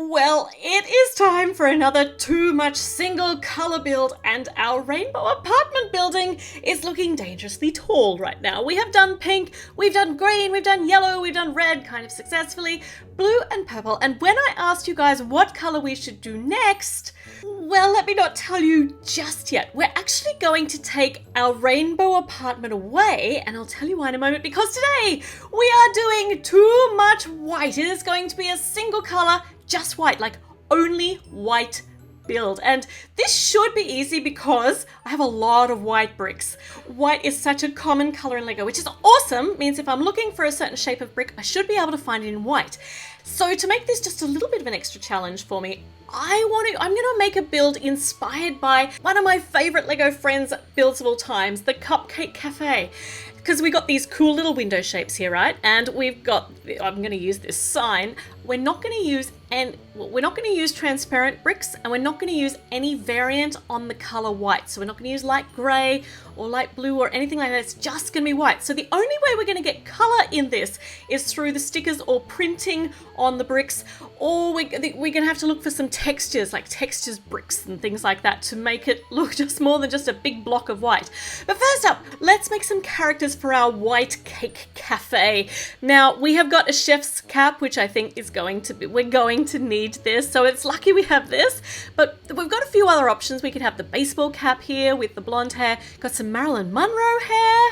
Well, it is time for another too much single color build, and our rainbow apartment building is looking dangerously tall right now. We have done pink, we've done green, we've done yellow, we've done red kind of successfully, blue and purple. And when I asked you guys what color we should do next, well, let me not tell you just yet. We're actually going to take our rainbow apartment away, and I'll tell you why in a moment, because today we are doing too much white. It is going to be a single color, just white, like only white build. And this should be easy because I have a lot of white bricks. White is such a common color in Lego, which is awesome. Means if I'm looking for a certain shape of brick, I should be able to find it in white. So to make this just a little bit of an extra challenge for me, I'm gonna make a build inspired by one of my favorite Lego Friends builds of all times, the Cupcake Cafe. Because we got these cool little window shapes here, right? And we've got, I'm gonna use this sign. We're not gonna use transparent bricks, and we're not gonna use any variant on the color white. So we're not gonna use light gray or light blue or anything like that. It's just gonna be white. So the only way we're gonna get color in this is through the stickers or printing on the bricks, or we're gonna have to look for some textures, like textures bricks and things like that, to make it look just more than just a big block of white. But first up, let's make some characters for our white cake cafe. Now, we have got a chef's cap, which I think is we're going to need this, so it's lucky we have this. But we've got a few other options. We could have the baseball cap here with the blonde hair, got some Marilyn Monroe hair,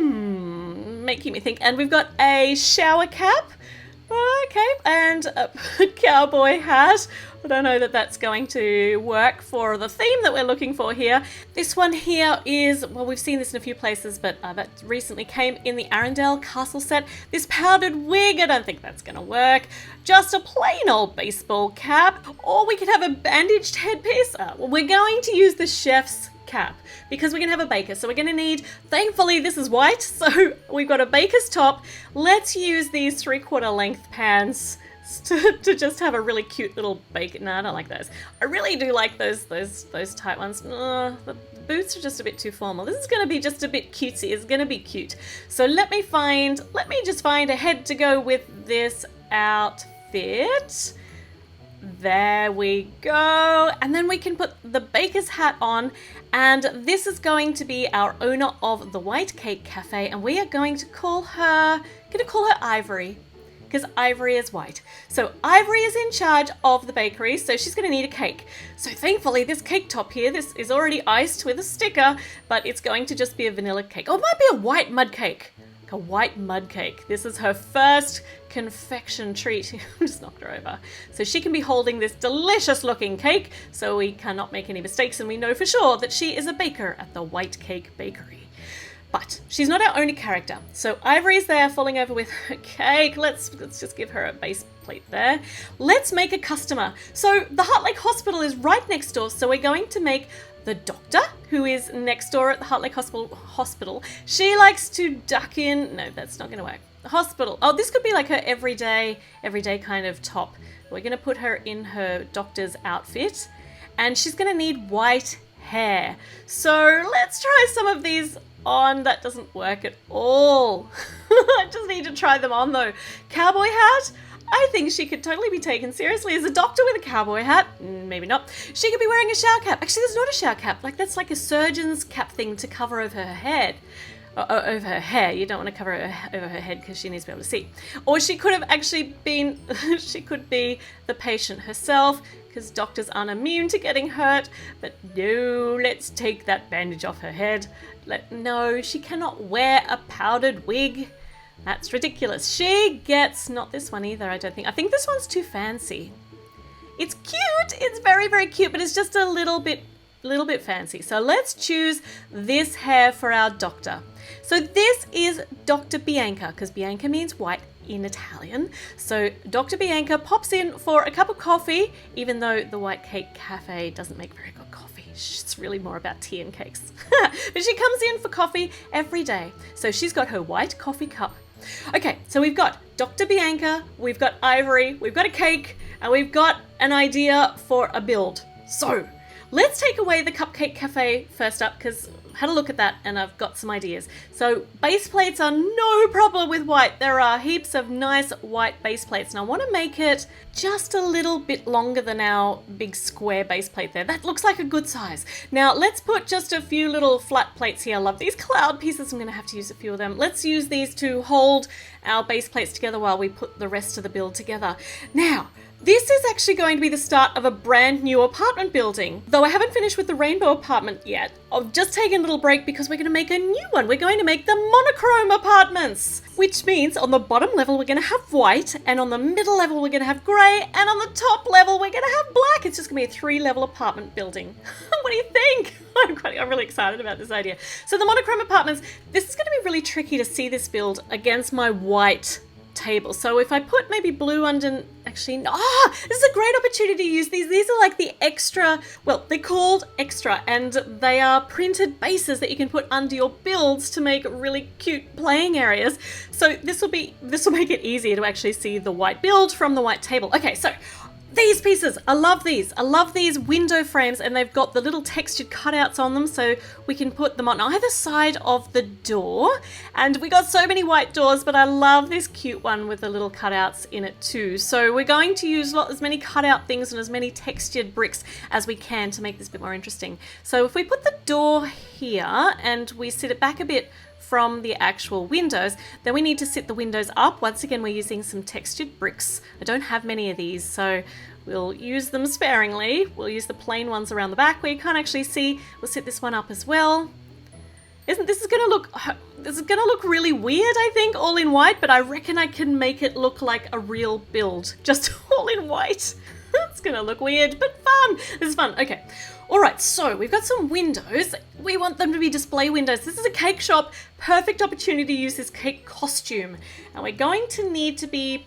making me think. And we've got a shower cap, okay, and a cowboy hat. I don't know that that's going to work for the theme that we're looking for here. This one here is, well, we've seen this in a few places, but that recently came in the Arendelle Castle set. This powdered wig, I don't think that's going to work. Just a plain old baseball cap, or we could have a bandaged headpiece. Well, we're going to use the chef's cap because we're going to have a baker. So we're going to need, thankfully this is white, so we've got a baker's top. Let's use these 3/4 length pans to just have a really cute little bacon. No, I don't like those. I really do like those tight ones. The boots are just a bit too formal. This is going to be just a bit cutesy. It's going to be cute. So let me just find a head to go with this outfit. There we go. And then we can put the baker's hat on, and this is going to be our owner of the White Cake Cafe, and we are going to call her Ivory, because Ivory is white. So Ivory is in charge of the bakery, so she's going to need a cake. So thankfully this cake top here, this is already iced with a sticker, but it's going to just be a vanilla cake. Oh, it might be a white mud cake. Like a white mud cake. This is her first confection treat. I just knocked her over. So she can be holding this delicious looking cake, so we cannot make any mistakes, and we know for sure that she is a baker at the White Cake Bakery. But she's not our only character. So Ivory's there falling over with her cake. Let's just give her a base plate there. Let's make a customer. So the Heart Lake Hospital is right next door, so we're going to make the doctor, who is next door at the Heart Lake Hospital. She likes to duck in. No, that's not going to work. The hospital. Oh, this could be like her everyday kind of top. We're going to put her in her doctor's outfit, and she's going to need white hair. So let's try some of these on. That doesn't work at all. I just need to try them on though. Cowboy hat. I think she could totally be taken seriously as a doctor with a cowboy hat. Maybe not. She could be wearing a shower cap. Actually, there's not a shower cap. Like, that's like a surgeon's cap thing to cover over her head. Over her hair. You don't want to cover it over her head because she needs to be able to see. Or she could have actually been, she could be the patient herself, because doctors aren't immune to getting hurt. But no, let's take that bandage off her head. No, she cannot wear a powdered wig. That's ridiculous. She gets, not this one either, I don't think. I think this one's too fancy. It's cute. It's very, very cute, but it's just a little bit fancy. So let's choose this hair for our doctor. So this is Dr. Bianca, because Bianca means white in Italian. So Dr. Bianca pops in for a cup of coffee, even though the White Cake Cafe doesn't make very good coffee. It's really more about tea and cakes. But she comes in for coffee every day. So she's got her white coffee cup. Okay, so we've got Dr. Bianca, we've got Ivory, we've got a cake, and we've got an idea for a build. So let's take away the Cupcake Cafe first up, because I had a look at that and I've got some ideas. So base plates are no problem with white. There are heaps of nice white base plates, and I want to make it just a little bit longer than our big square base plate there. That looks like a good size. Now let's put just a few little flat plates here. I love these cloud pieces. I'm going to have to use a few of them. Let's use these to hold our base plates together while we put the rest of the build together. Now, this is actually going to be the start of a brand new apartment building. Though I haven't finished with the rainbow apartment yet. I've just taken a little break because we're going to make a new one. We're going to make the Monochrome Apartments, which means on the bottom level we're going to have white, and on the middle level we're going to have grey, and on the top level we're going to have black. It's just going to be a 3-level apartment building. What do you think? I'm really excited about this idea. So the Monochrome Apartments, this is going to be really tricky to see this build against my white table. So if I put maybe blue under, actually, this is a great opportunity to use these. These are like the extra, well, they're called extra, and they are printed bases that you can put under your builds to make really cute playing areas. So this will make it easier to actually see the white build from the white table. Okay, so these pieces, I love these. I love these window frames, and they've got the little textured cutouts on them, so we can put them on either side of the door. And we got so many white doors, but I love this cute one with the little cutouts in it too. So we're going to use as many cutout things and as many textured bricks as we can to make this a bit more interesting. So if we put the door here and we sit it back a bit from the actual windows, then we need to sit the windows up. Once again, we're using some textured bricks. I don't have many of these, so we'll use them sparingly. We'll use the plain ones around the back where you can't actually see. We'll sit this one up as well. This is gonna look really weird, I think, all in white, but I reckon I can make it look like a real build, just all in white. It's gonna look weird, but fun. This is fun. Okay. All right, so we've got some windows. We want them to be display windows. This is a cake shop. Perfect opportunity to use this cake costume. And we're going to need to be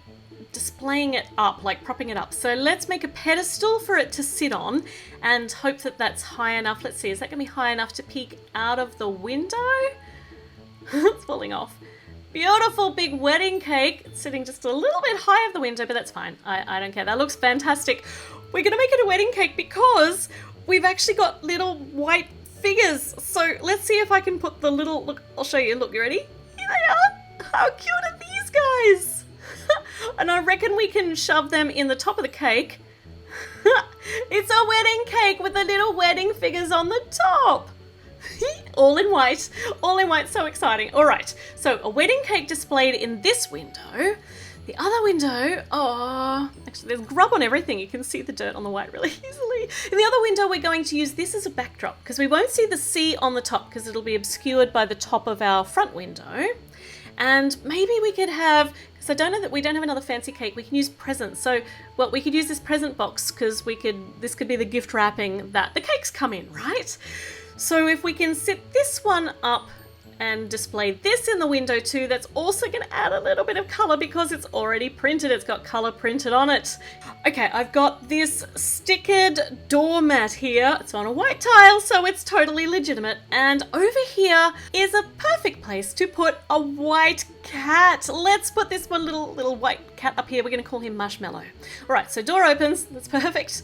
displaying it up, like propping it up. So let's make a pedestal for it to sit on and hope that that's high enough. Let's see, is that gonna be high enough to peek out of the window? It's falling off. Beautiful big wedding cake. It's sitting just a little bit high of the window, but that's fine. I don't care. That looks fantastic. We're gonna make it a wedding cake because we've actually got little white figures. So let's see if I can put the little, look, I'll show you. Look, you ready? Here they are. How cute are these guys? And I reckon we can shove them in the top of the cake. It's a wedding cake with the little wedding figures on the top. All in white, so exciting. All right, so a wedding cake displayed in this window. The other window, actually there's grub on everything. You can see the dirt on the white really easily. In the other window, we're going to use this as a backdrop because we won't see the C on the top because it'll be obscured by the top of our front window. And maybe we could have, because I don't know that we don't have another fancy cake, we can use presents. So, well, we could use this present box because this could be the gift wrapping that the cakes come in, right? So if we can sit this one up and display this in the window too, that's also going to add a little bit of color because it's already printed. It's got color printed on it. Okay, I've got this stickered doormat here. It's on a white tile, so it's totally legitimate. And over here is a perfect place to put a white cat. Let's put this one little white cat up here. We're going to call him Marshmallow. All right, so door opens. That's perfect.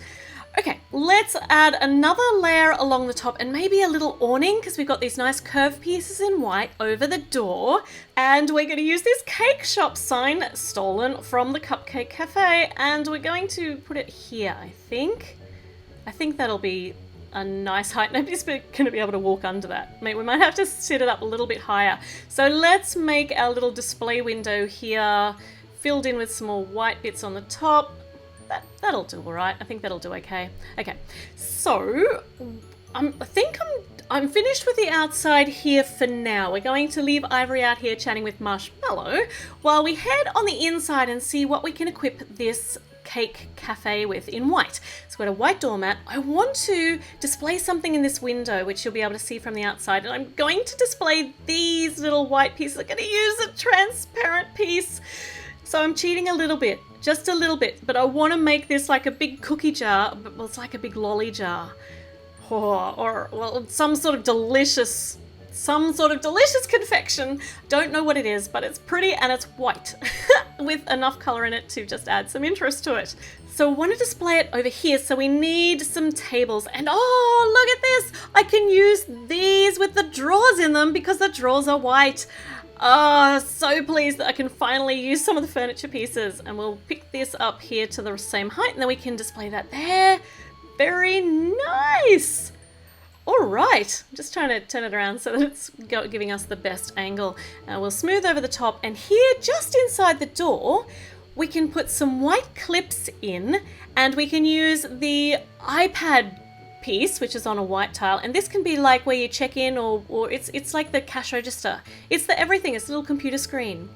Okay, let's add another layer along the top and maybe a little awning because we've got these nice curved pieces in white over the door. And we're going to use this cake shop sign stolen from the Cupcake Cafe, and we're going to put it here, I think. I think that'll be a nice height. Nobody's going to be able to walk under that. We might have to sit it up a little bit higher. So let's make our little display window here filled in with some more white bits on the top. That'll do all right. I think that'll do okay. Okay, so I think I'm finished with the outside here for now. We're going to leave Ivory out here chatting with Marshmallow while we head on the inside and see what we can equip this cake cafe with in white. So we've got a white doormat. I want to display something in this window which you'll be able to see from the outside, and I'm going to display these little white pieces. I'm going to use a transparent piece. So I'm cheating a little bit, just a little bit, but I want to make this like a big cookie jar, but well, it's like a big lolly jar. Or well, some sort of delicious confection. Don't know what it is, but it's pretty and it's white with enough color in it to just add some interest to it. So I want to display it over here, so we need some tables. And oh, look at this! I can use these with the drawers in them because the drawers are white. Oh, so pleased that I can finally use some of the furniture pieces. And we'll pick this up here to the same height, and then we can display that there. Very nice! All right, I'm just trying to turn it around so that it's giving us the best angle. We'll smooth over the top, and here, just inside the door, we can put some white clips in, and we can use the iPad piece, which is on a white tile, and this can be like where you check in, or it's like the cash register. It's the everything, it's a little computer screen.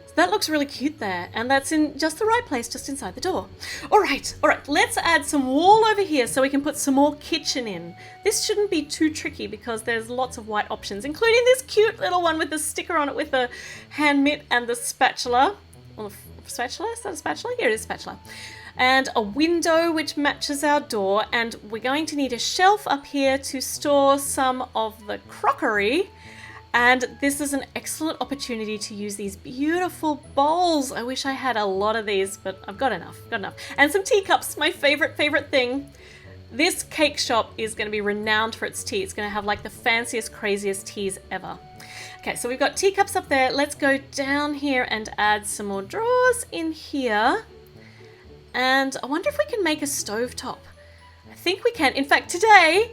So that looks really cute there, and that's in just the right place, just inside the door. All right, let's add some wall over here so we can put some more kitchen in. This shouldn't be too tricky because there's lots of white options, including this cute little one with the sticker on it with the hand mitt and the spatula. Well, the spatula? Is that a spatula? Here it is, spatula. And a window which matches our door, and we're going to need a shelf up here to store some of the crockery. And this is an excellent opportunity to use these beautiful bowls. I wish I had a lot of these, but I've got enough. And some teacups, my favorite thing. This cake shop is going to be renowned for its tea. It's going to have like the fanciest, craziest teas ever. Okay, so we've got teacups up there. Let's go down here and add some more drawers in here. And I wonder if we can make a stovetop. I think we can. In fact, today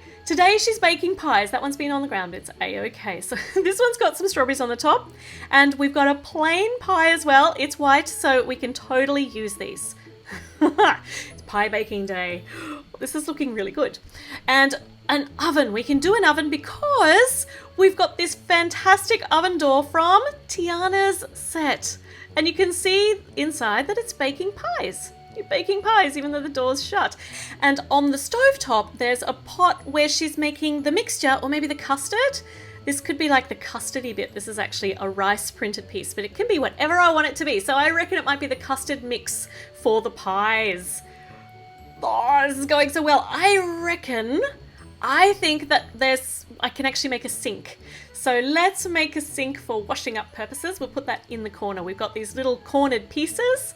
she's baking pies. That one's been on the ground. It's a-okay. So this one's got some strawberries on the top. And we've got a plain pie as well. It's white, so we can totally use these. It's pie baking day. This is looking really good. And an oven. We can do an oven because we've got this fantastic oven door from Tiana's set. And you can see inside that it's baking pies. You're baking pies even though the door's shut. And on the stovetop, there's a pot where she's making the mixture, or maybe the custard. This could be like the custardy bit. This is actually a rice printed piece, but it can be whatever I want it to be. So I reckon it might be the custard mix for the pies. Oh, this is going so well. I think that I can actually make a sink. So let's make a sink for washing up purposes. We'll put that in the corner. We've got these little cornered pieces,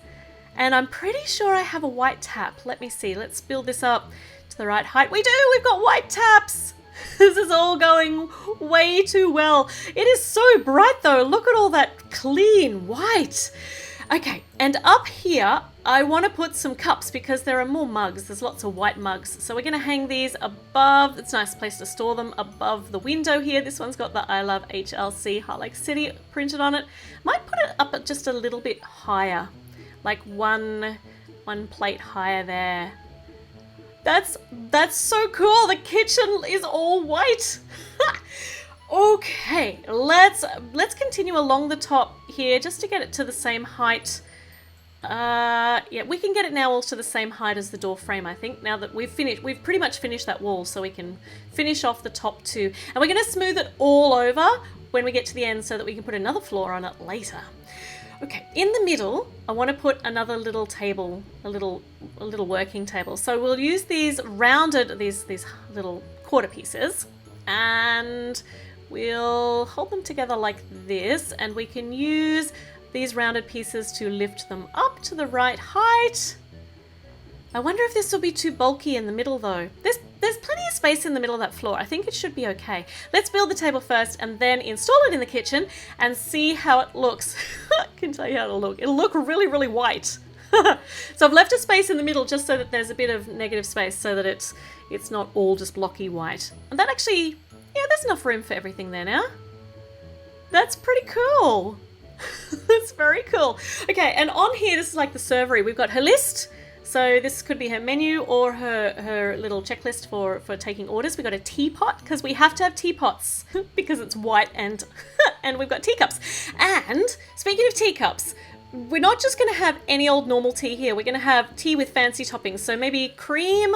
and I'm pretty sure I have a white tap. Let me see. Let's build this up to the right height. We do! We've got white taps! This is all going way too well. It is so bright though. Look at all that clean white. Okay, and up here, I want to put some cups because there are more mugs. There's lots of white mugs. So we're going to hang these above. It's a nice place to store them above the window here. This one's got the I Love HLC Heart Lake City printed on it. Might put it up just a little bit higher, like one plate higher there. That's so cool. The kitchen is all white. Okay, let's continue along the top here just to get it to the same height. Yeah, we can get it now all to the same height as the door frame, I think, now that we've pretty much finished that wall, so we can finish off the top too. And we're going to smooth it all over when we get to the end so that we can put another floor on it later. Okay, in the middle, I want to put another little table, a little working table. So we'll use these rounded, these little quarter pieces, and we'll hold them together like this, and we can use these rounded pieces to lift them up to the right height. I wonder if this will be too bulky in the middle though. There's plenty of space in the middle of that floor. I think it should be okay. Let's build the table first and then install it in the kitchen and see how it looks. I can tell you how it'll look. It'll look really, really white. So I've left a space in the middle just so that there's a bit of negative space so that it's not all just blocky white. And that actually, yeah, there's enough room for everything there now. That's pretty cool. That's very cool. Okay, and on here, this is like the servery. We've got her list. So this could be her menu or her little checklist for taking orders. We've got a teapot because we have to have teapots because it's white, and and we've got teacups. And speaking of teacups, we're not just going to have any old normal tea here. We're going to have tea with fancy toppings. So maybe cream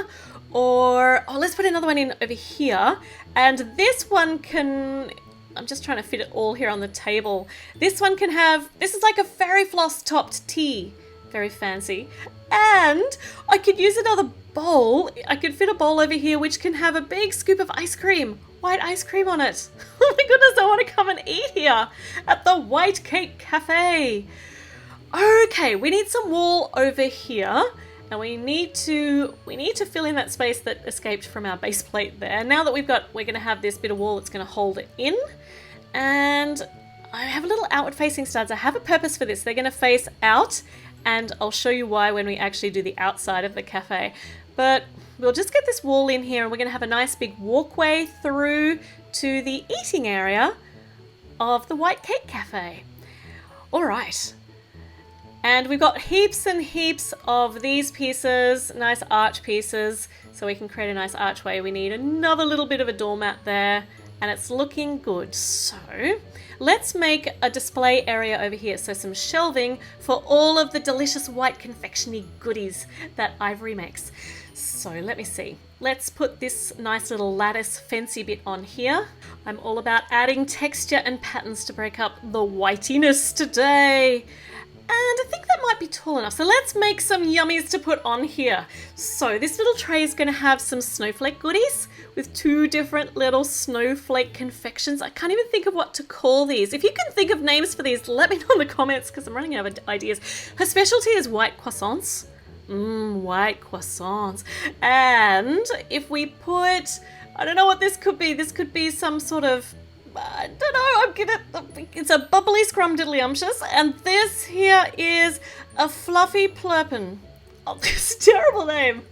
or, oh, let's put another one in over here. And this one can, I'm just trying to fit it all here on the table. This one can have, this is like a fairy floss topped tea. Very fancy. And I could use another bowl. I could fit a bowl over here which can have a big scoop of ice cream. White ice cream on it. Oh my goodness, I want to come and eat here at the Cupcake Cafe. Okay, we need some wall over here. Now we need to fill in that space that escaped from our base plate there. Now that we're going to have this bit of wall that's going to hold it in. And I have a little outward facing studs. I have a purpose for this. They're going to face out, and I'll show you why when we actually do the outside of the cafe. But we'll just get this wall in here, and we're going to have a nice big walkway through to the eating area of the Cupcake Cafe. All right. And we've got heaps and heaps of these pieces, nice arch pieces, so we can create a nice archway. We need another little bit of a doormat there, and it's looking good. So let's make a display area over here. So some shelving for all of the delicious white confectionery goodies that Ivory makes. So let me see. Let's put this nice little lattice fancy bit on here. I'm all about adding texture and patterns to break up the whitiness today. And I think that might be tall enough. So let's make some yummies to put on here. So this little tray is going to have some snowflake goodies with 2 different little snowflake confections. I can't even think of what to call these. If you can think of names for these, let me know in the comments because I'm running out of ideas. Her specialty is white croissants. White croissants. And if we put, I don't know what this could be. This could be some sort of, I don't know, it's a bubbly scrumdiddlyumptious, and this here is a fluffy plurpin. Oh, this is a terrible name.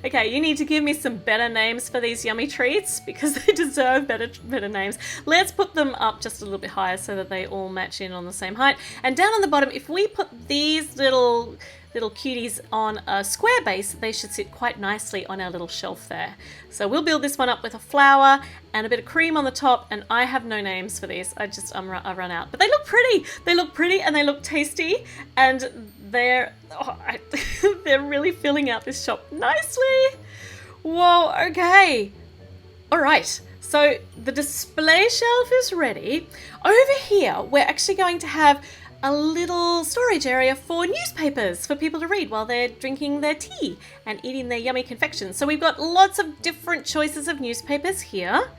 Okay, you need to give me some better names for these yummy treats because they deserve better names. Let's put them up just a little bit higher so that they all match in on the same height. And down on the bottom, if we put these little cuties on a square base, they should sit quite nicely on our little shelf there. So we'll build this one up with a flower and a bit of cream on the top, and I have no names for these. I've run out. But they look pretty. They look pretty and they look tasty, and they're really filling out this shop nicely. Whoa, okay. All right. So the display shelf is ready. Over here, we're actually going to have a little storage area for newspapers for people to read while they're drinking their tea and eating their yummy confections. So we've got lots of different choices of newspapers here.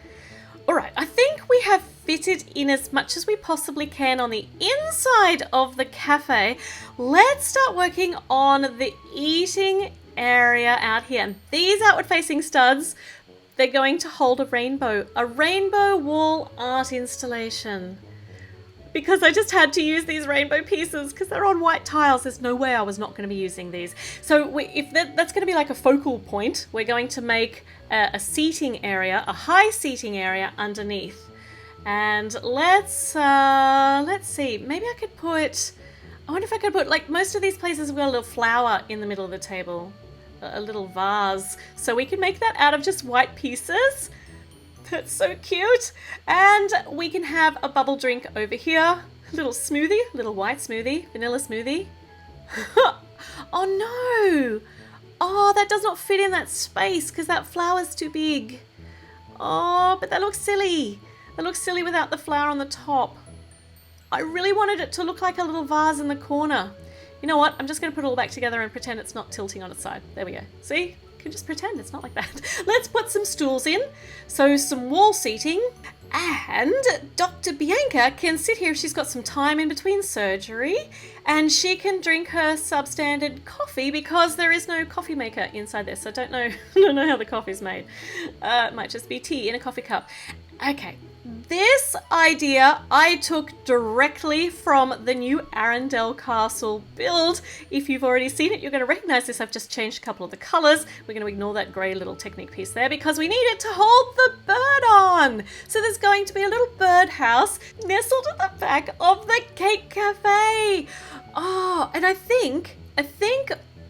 All right, I think we have fitted in as much as we possibly can on the inside of the cafe. Let's start working on the eating area out here. And these outward facing studs, they're going to hold a rainbow wall art installation. Because I just had to use these rainbow pieces because they're on white tiles. There's no way I was not going to be using these. So if that's going to be like a focal point, we're going to make a seating area, a high seating area underneath. And let's see. Maybe I wonder if I could put, like most of these places have got a little flower in the middle of the table, a little vase. So we can make that out of just white pieces. That's so cute. And we can have a bubble drink over here. A little smoothie, a little white smoothie, vanilla smoothie. Oh no. Oh, that does not fit in that space because that flower's too big. Oh, but that looks silly. That looks silly without the flower on the top. I really wanted it to look like a little vase in the corner. You know what? I'm just going to put it all back together and pretend it's not tilting on its side. There we go. See? Can just pretend it's not like that. Let's put some stools in, so some wall seating, and Dr. Bianca can sit here if she's got some time in between surgery, and she can drink her substandard coffee because there is no coffee maker inside there, so I don't know how the coffee's made. It might just be tea in a coffee cup. Okay, this idea I took directly from the new Arundel Castle build. If you've already seen it, you're going to recognize this. I've just changed a couple of the colors. We're going to ignore that gray little Technique piece there because we need it to hold the bird on. So there's going to be a little birdhouse nestled at the back of the Cake Cafe. Oh, and I think,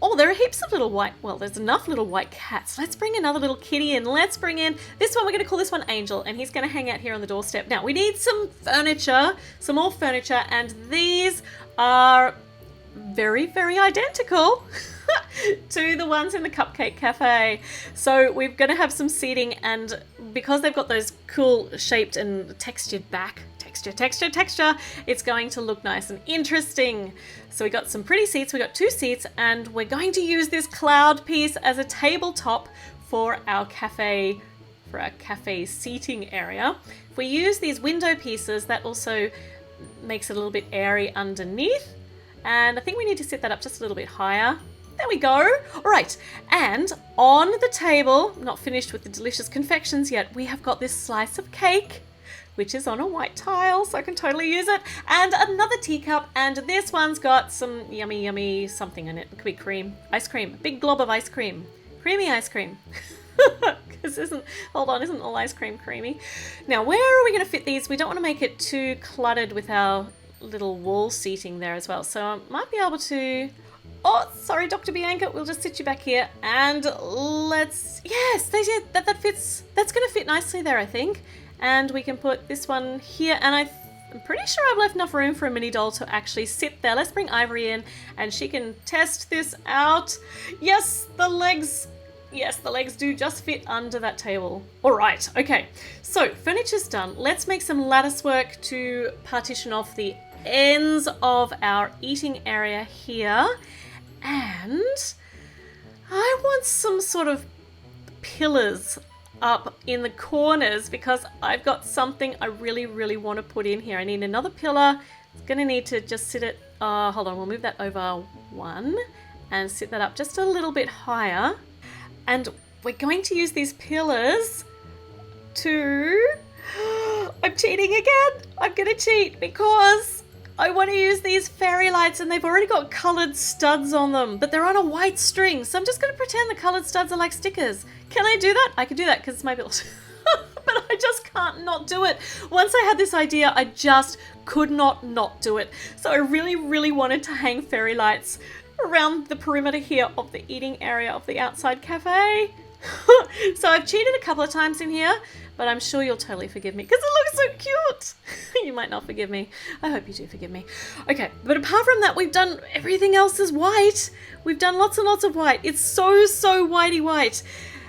oh, there are heaps of little white, well, there's enough little white cats. Let's bring another little kitty in. Let's bring in this one. We're going to call this one Angel, and he's going to hang out here on the doorstep. Now, we need some furniture, some more furniture, and these are very, very identical to the ones in the Cupcake Cafe. So we're going to have some seating, and because they've got those cool shaped and textured back, texture, it's going to look nice and interesting. So we got some pretty seats, we got 2 seats, and we're going to use this cloud piece as a tabletop for our cafe seating area. If we use these window pieces, that also makes it a little bit airy underneath, and I think we need to set that up just a little bit higher. There we go. All right, and on the table, not finished with the delicious confections yet, we have got this slice of cake, which is on a white tile, so I can totally use it, and another teacup, and this one's got some yummy something in it. It could be cream, ice cream, a big glob of ice cream, creamy ice cream. Because isn't all ice cream creamy? Now, where are we going to fit these? We don't want to make it too cluttered with our little wall seating there as well, so I might be able to... Oh, sorry, Dr. Bianca, we'll just sit you back here, and let's... Yes, that fits. That's going to fit nicely there, I think. And we can put this one here, and I'm pretty sure I've left enough room for a mini doll to actually sit there. Let's bring Ivory in, and she can test this out. Yes, the legs do just fit under that table. All right, okay. So furniture's done. Let's make some lattice work to partition off the ends of our eating area here. And I want some sort of pillars up in the corners because I've got something I really want to put in here. I need another pillar. It's going to need to just sit it... hold on, we'll move that over one and sit that up just a little bit higher. And we're going to use these pillars to... I'm cheating again. I'm going to cheat because I want to use these fairy lights and they've already got coloured studs on them, but they're on a white string. So I'm just going to pretend the coloured studs are like stickers. Can I do that? I can do that because it's my build. But I just can't not do it. Once I had this idea, I just could not do it. So I really wanted to hang fairy lights around the perimeter here of the eating area of the outside cafe. So I've cheated a couple of times in here, but I'm sure you'll totally forgive me because it looks so cute. You might not forgive me. I hope you do forgive me. Okay, but apart from that, we've done everything else is white. We've done lots and lots of white. It's so whitey white.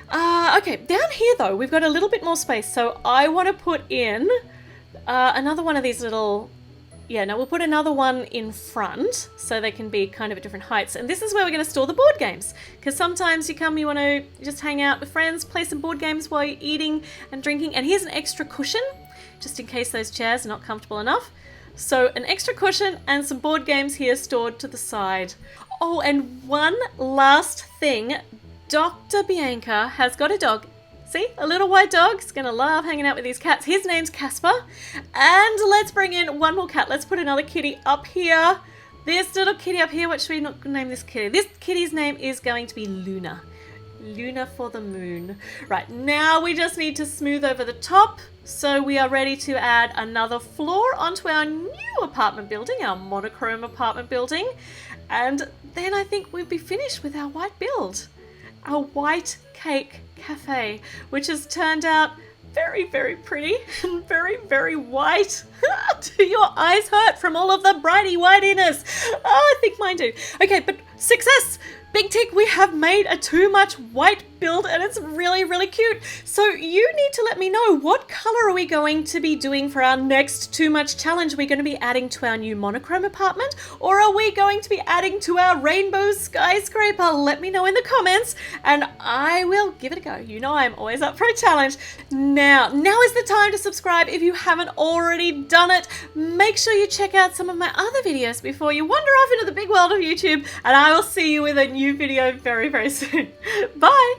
Okay, down here though, we've got a little bit more space. So I want to put in another one of these little... Yeah, no, we'll put another one in front so they can be kind of at different heights. And this is where we're going to store the board games. Because sometimes you want to just hang out with friends, play some board games while you're eating and drinking. And here's an extra cushion, just in case those chairs are not comfortable enough. So an extra cushion and some board games here stored to the side. Oh, and one last thing. Dr. Bianca has got a dog. See, a little white dog. He's going to love hanging out with these cats. His name's Casper. And let's bring in one more cat. Let's put another kitty up here. This little kitty up here. What should we not name this kitty? This kitty's name is going to be Luna. Luna for the moon. Right, now we just need to smooth over the top. So we are ready to add another floor onto our new apartment building, our monochrome apartment building. And then I think we'll be finished with our white build. Our white cake cafe, which has turned out very pretty and very white. Do your eyes hurt from all of the brighty whitiness? Oh, I think mine do. Okay, but success! Big tick, we have made a too much white build and it's really cute. So you need to let me know, what color are we going to be doing for our next too much challenge? Are we going to be adding to our new monochrome apartment, or are we going to be adding to our rainbow skyscraper? Let me know in the comments and I will give it a go. You know I'm always up for a challenge. Now is the time to subscribe if you haven't already done it. Make sure you check out some of my other videos before you wander off into the big world of YouTube, and I will see you with a new video very soon. Bye!